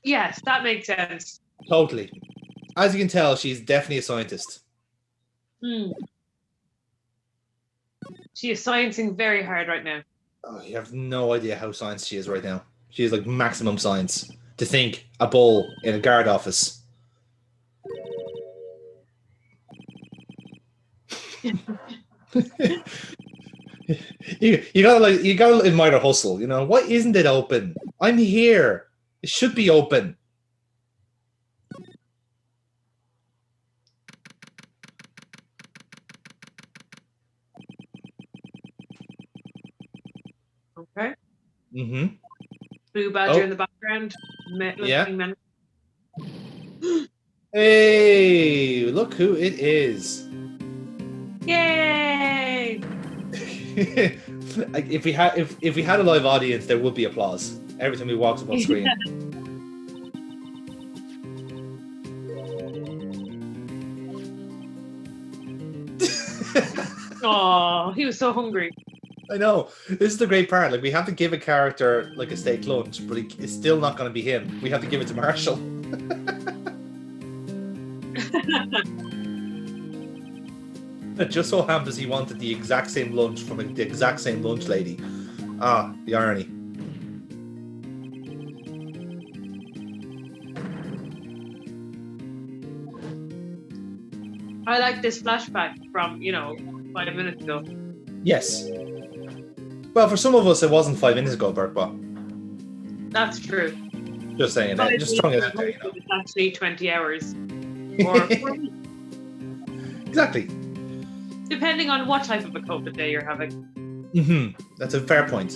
Yes, that makes sense. Totally. As you can tell, she's definitely a scientist. She is sciencing very hard right now. Oh, you have no idea how science she is right now. She is like maximum science. To think a bull in a guard office. you gotta admire the hustle, you know. Why isn't it open? I'm here. It should be open. Okay. Mm-hmm. Blue Badger in the background. Yeah. Hey, look who it is. Yay! if we had a live audience, there would be applause every time he walks up on screen. Oh, he was so hungry. I know. This is the great part. Like, we have to give a character like a steak lunch, but it's still not going to be him. We have to give it to Marshall. It just so happens he wanted the exact same lunch from the exact same lunch lady. Ah, the irony. I like this flashback from, 5 minutes ago. Yes. Well, for some of us, it wasn't 5 minutes ago, Bert, but... That's true. Just saying that. Just throwing it out there, you know. It's actually 20 hours. Or 4 weeks. Exactly. Depending on what type of a COVID day you're having. Mm-hmm. That's a fair point.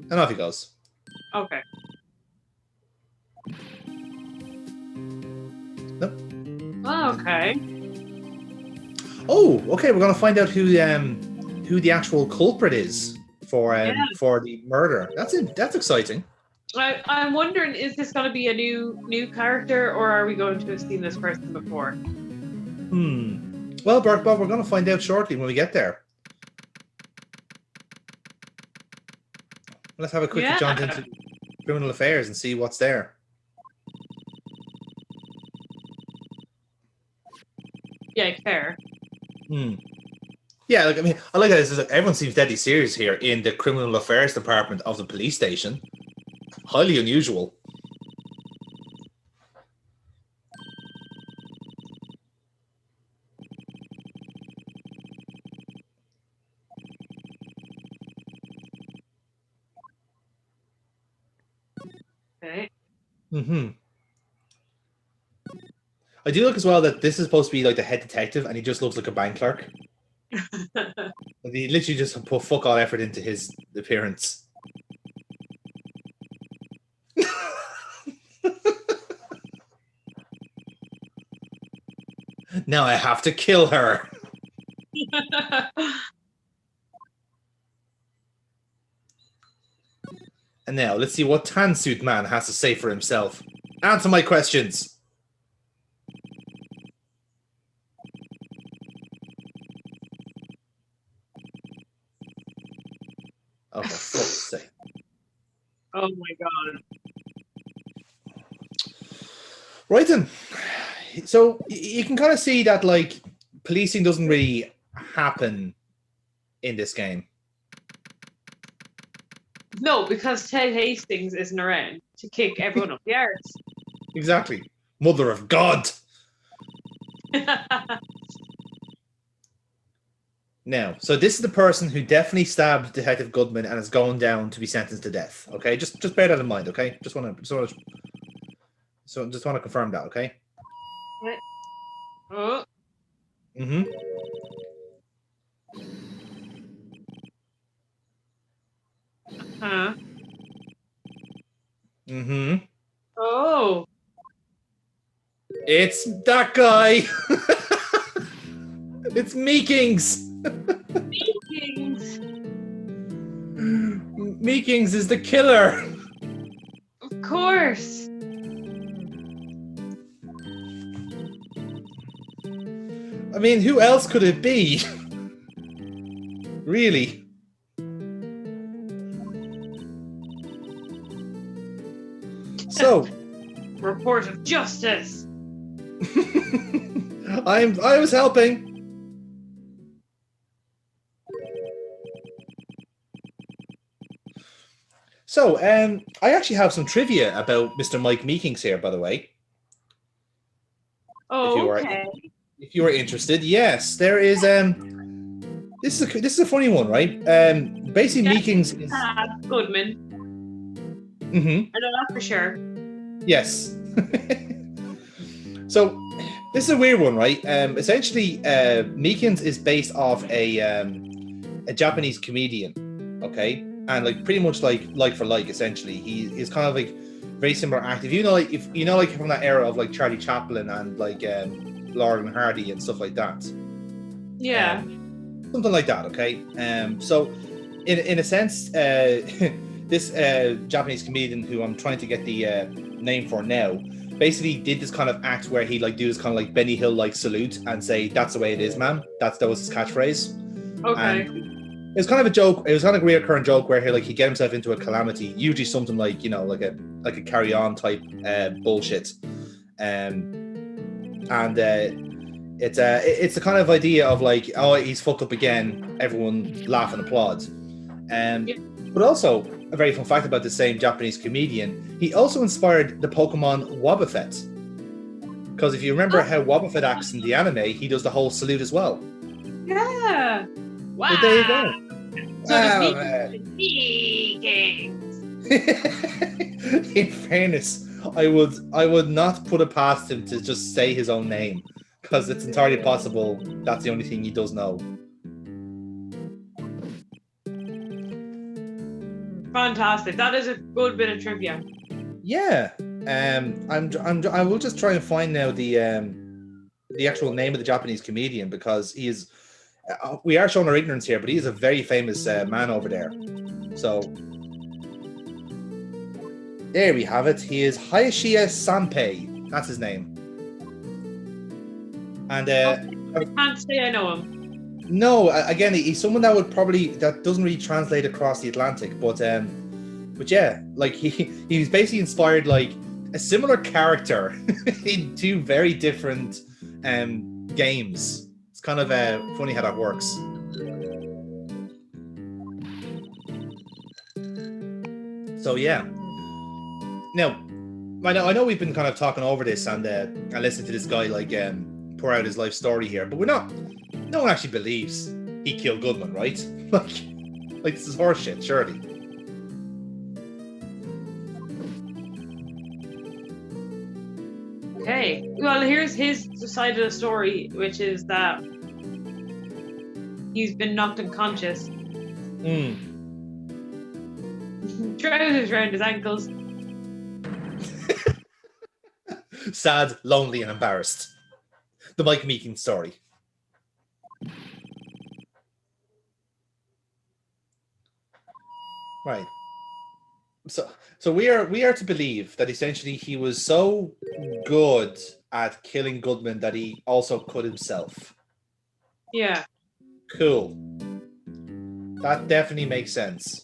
And off he goes. Okay. Nope. Oh, okay. Oh, okay. We're gonna find out who the actual culprit is for the murder. That's it. That's exciting. I'm wondering, is this going to be a new character, or are we going to have seen this person before? Well, Bert Bob, we're going to find out shortly when we get there. Let's have a quick jaunt into criminal affairs and see what's there. Yeah, fair. Yeah, I like how this is like, everyone seems deadly serious here in the criminal affairs department of the police station. Highly unusual. Okay. I do look as well that this is supposed to be like the head detective, and he just looks like a bank clerk. He literally just put fuck all effort into his appearance. Now I have to kill her. And now let's see what Tan Suit Man has to say for himself. Answer my questions. Oh, for fuck's sake. Oh my god. Right then. So you can kind of see that like policing doesn't really happen in this game. No, because Ted Hastings isn't around to kick everyone up the arse. Exactly. Mother of God. Now, so this is the person who definitely stabbed Detective Goodman and is going down to be sentenced to death. Okay, just bear that in mind. Okay, just want to confirm that. Okay. Oh. Huh. Oh. It's that guy. It's Meekings. Meekings is the killer. Of course. I mean, who else could it be? Really? So, report of justice. I was helping. So, I actually have some trivia about Mr. Mike Meekings here, by the way. Oh, okay. If you are interested, yes, there is. This is a funny one, right? Basically, Meekings is Goodman. Mm-hmm. I know that for sure. Yes. So, this is a weird one, right? Essentially, Meekins is based off a Japanese comedian, okay, and like pretty much like for like. Essentially, he is kind of like very similar active. You know, like if you know, like from that era of like Charlie Chaplin and like Laurel and Hardy and stuff like that. Yeah. Something like that, okay. So, in a sense, this Japanese comedian who I'm trying to get the name for now, basically did this kind of act where he like do this kind of like Benny Hill like salute and say, "That's the way it is, man." That was his catchphrase. Okay. And it was kind of a joke. It was kind of a recurring joke where he'd get himself into a calamity, usually something like like a Carry On type bullshit, it's the kind of idea of like, oh, he's fucked up again, everyone laugh and applaud. But also, a very fun fact about the same Japanese comedian, he also inspired the Pokemon Wobbuffet. Because if you remember how Wobbuffet acts in the anime, he does the whole salute as well. Yeah. Wow. So there you go. So in fairness, I would not put it past him to just say his own name, because it's entirely possible that's the only thing he does know. Fantastic. That is a good bit of trivia. Yeah. I will just try and find now the actual name of the Japanese comedian, because he is. We are showing our ignorance here, but he is a very famous man over there. So there we have it. He is Hayashiya Sanpei. That's his name. And I can't say I know him. No, again, he's someone that doesn't really translate across the Atlantic, but yeah, like he's basically inspired like a similar character in two very different games. It's kind of funny how that works. So yeah. Now, I know we've been kind of talking over this and listening to this guy like pour out his life story here, but no one actually believes he killed Goodman, right? like this is horseshit, surely. Okay. Well, here's his side of the story, which is that he's been knocked unconscious. Trousers around his ankles. Sad, lonely, and embarrassed. The Mike Meekins story. Right. So we are to believe that essentially he was so good at killing Goodman that he also cut himself. Yeah. Cool. That definitely makes sense.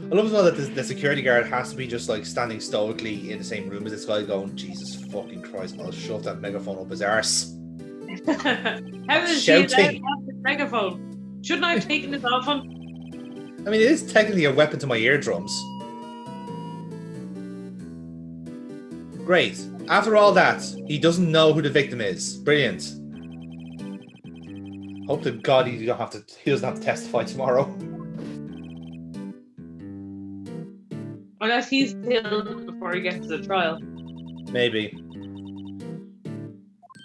I love as well that the security guard has to be just like standing stoically in the same room as this guy going, Jesus fucking Christ, I'll shove that megaphone up his arse. How is he allowed to have this megaphone? Shouldn't I have taken this off him? I mean, it is technically a weapon to my eardrums. Great. After all that, he doesn't know who the victim is. Brilliant. Hope to God he doesn't have to testify tomorrow. Unless he's killed before he gets to the trial. Maybe.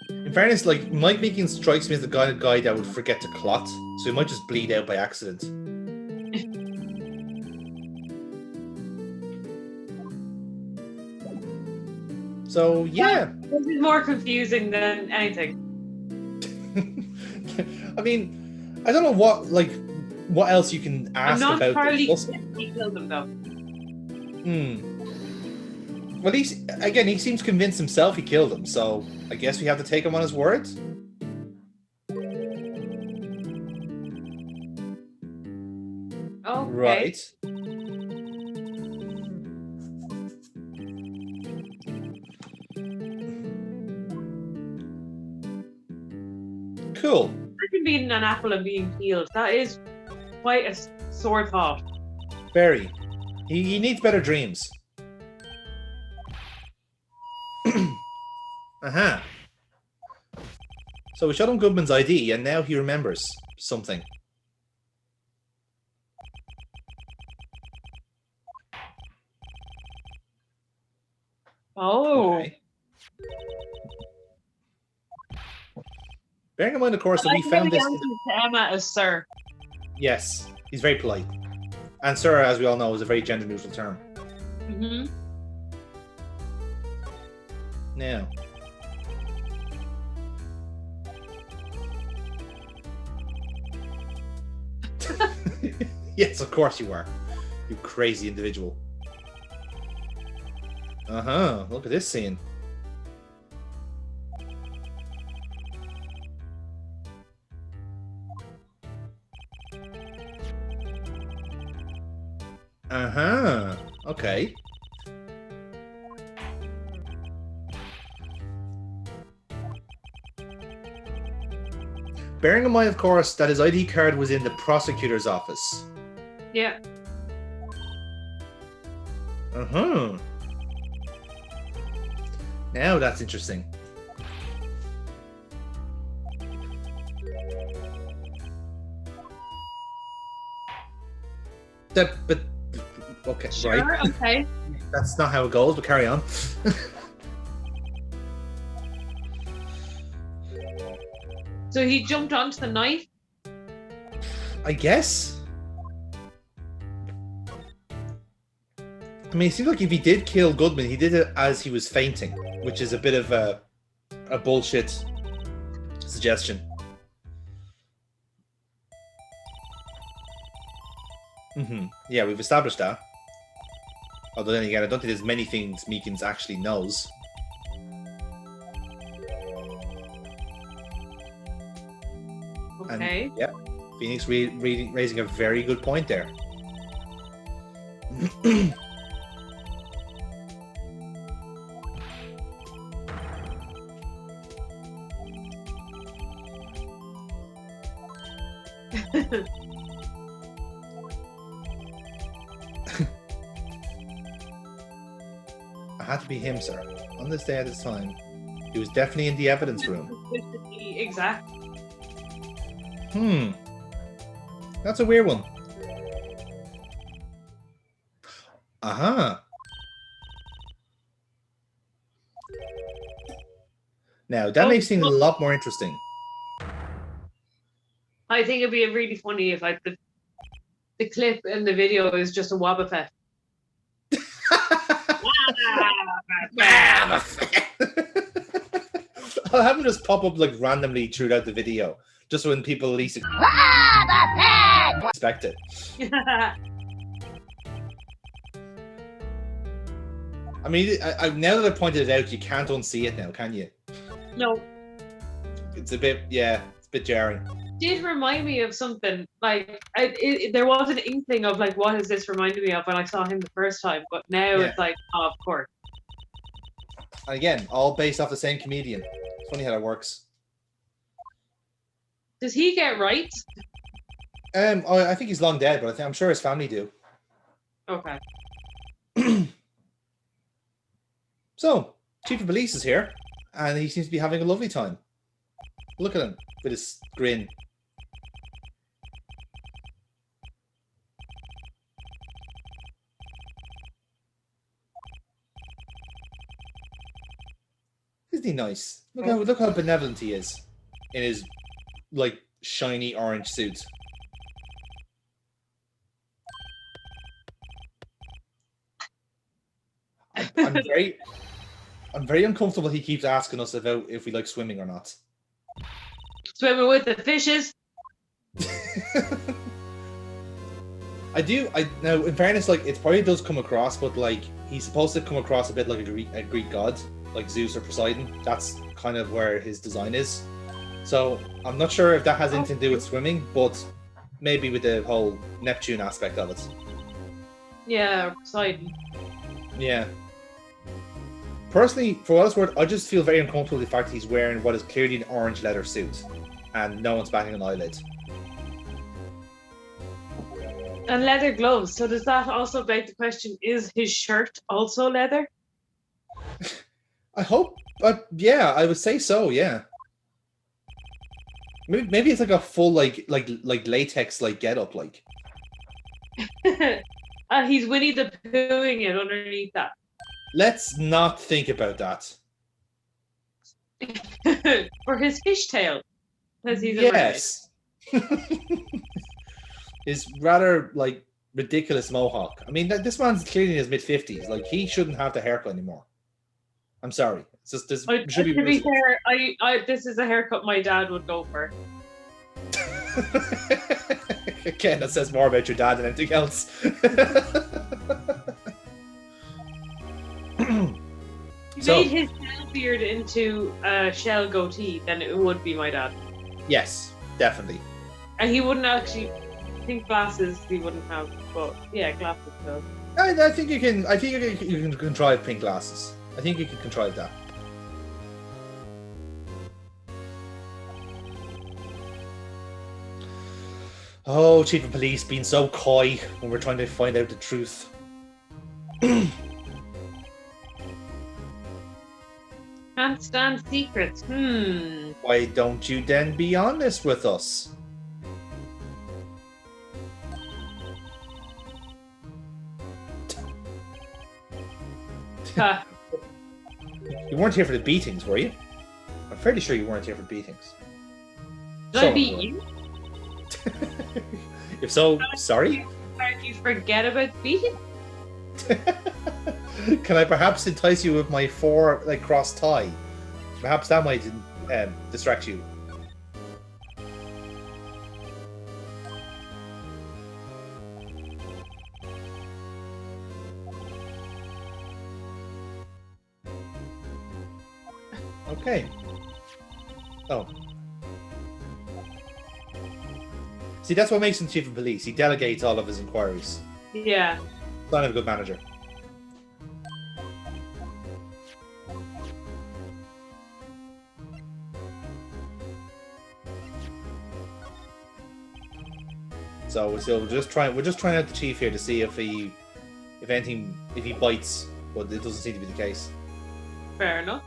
In fairness, like, Mike Meekins strikes me as the kind of guy that would forget to clot, so he might just bleed out by accident. So, yeah. This is more confusing than anything. I mean, I don't know what else you can ask about. I'm not entirely convinced he killed him, though. Well, he seems convinced himself he killed him, so I guess we have to take him on his word. Okay. Right. Cool. Imagine being an apple and being peeled. That is quite a sore thought. Very. He needs better dreams. Uh-huh. So we showed him Goodman's ID, and now he remembers something. Oh. Okay. Bearing in mind, of course, that we I found really this... answered to Emma as sir. Yes, he's very polite. And sir, as we all know, is a very gender-neutral term. Mm-hmm. Now... Yes, of course you are. You crazy individual. Uh-huh. Look at this scene. Uh-huh. Okay. Bearing in mind, of course, that his ID card was in the prosecutor's office. Yeah. Uh-huh. Now that's interesting. But okay, Sure, right. okay. That's not how it goes, but carry on. So he jumped onto the knife? I guess. I mean, it seems like if he did kill Goodman, he did it as he was fainting, which is a bit of a bullshit suggestion. Yeah, we've established that. Although then again, I don't think there's many things Meekins actually knows. Okay. And, yeah, Phoenix raising a very good point there. It had to be him, sir. On this day at this time, he was definitely in the evidence room. Exactly. That's a weird one. Uh-huh. Now, that makes things a lot more interesting. I think it'd be really funny if like the clip in the video is just a Wobbuffet. I'll have him just pop up like randomly throughout the video, just when people least expect it. I mean, now that I pointed it out, you can't unsee it now, can you? No. It's a bit, yeah, it's a bit jarring. It did remind me of something. Like, there was an inkling of like, what is this reminding me of when I saw him the first time? But now it's like, oh, of course. And again, all based off the same comedian. It's funny how that works. Does he get Wright? I think he's long dead, but I'm sure his family do. Okay. So, Chief of Police is here, and he seems to be having a lovely time. Look at him with his grin. Isn't he nice? Look how benevolent he is in his like shiny orange suit. I'm very uncomfortable. He keeps asking us about if we like swimming or not. Swimming with the fishes. Now, in fairness, like it probably does come across, but like he's supposed to come across a bit like a Greek god, like Zeus or Poseidon. That's kind of where his design is. So I'm not sure if that has anything to do with swimming, but maybe with the whole Neptune aspect of it. Yeah, Poseidon. Yeah. Personally, for what it's worth, I just feel very uncomfortable with the fact that he's wearing what is clearly an orange leather suit, and no one's batting an eyelid. And leather gloves. So does that also beg the question, is his shirt also leather? I hope, yeah, I would say so, yeah. Maybe it's like a full like latex like get up like. He's Winnie the Poohing it underneath that. Let's not think about that. Or his fishtail. Because he's yes. His rather like ridiculous mohawk. I mean, this man's clearly in his mid-50s. Like he shouldn't have the haircut anymore. I'm sorry. It's just this should be. To be fair, this is a haircut my dad would go for. Again, that says more about your dad than anything else. He made his shell beard into a shell goatee, then it would be my dad. Yes, definitely. And he wouldn't actually. I think glasses he wouldn't have, but yeah, glasses though. I think you can. I think you can contrive pink glasses. I think you can contrive that. Oh, Chief of Police being so coy when we're trying to find out the truth. Can't stand secrets. Why don't you then be honest with us? You weren't here for the beatings, were you? I'm fairly sure you weren't here for beatings. Did I beat you? If so, sorry? Did you forget about the beating? Can I perhaps entice you with my 4 like cross tie? Perhaps that might distract you. Okay. Oh. See, that's what makes him chief of police. He delegates all of his inquiries. Yeah. Sign of a good manager. So we're just trying out the chief here to see if he bites, but it doesn't seem to be the case. Fair enough.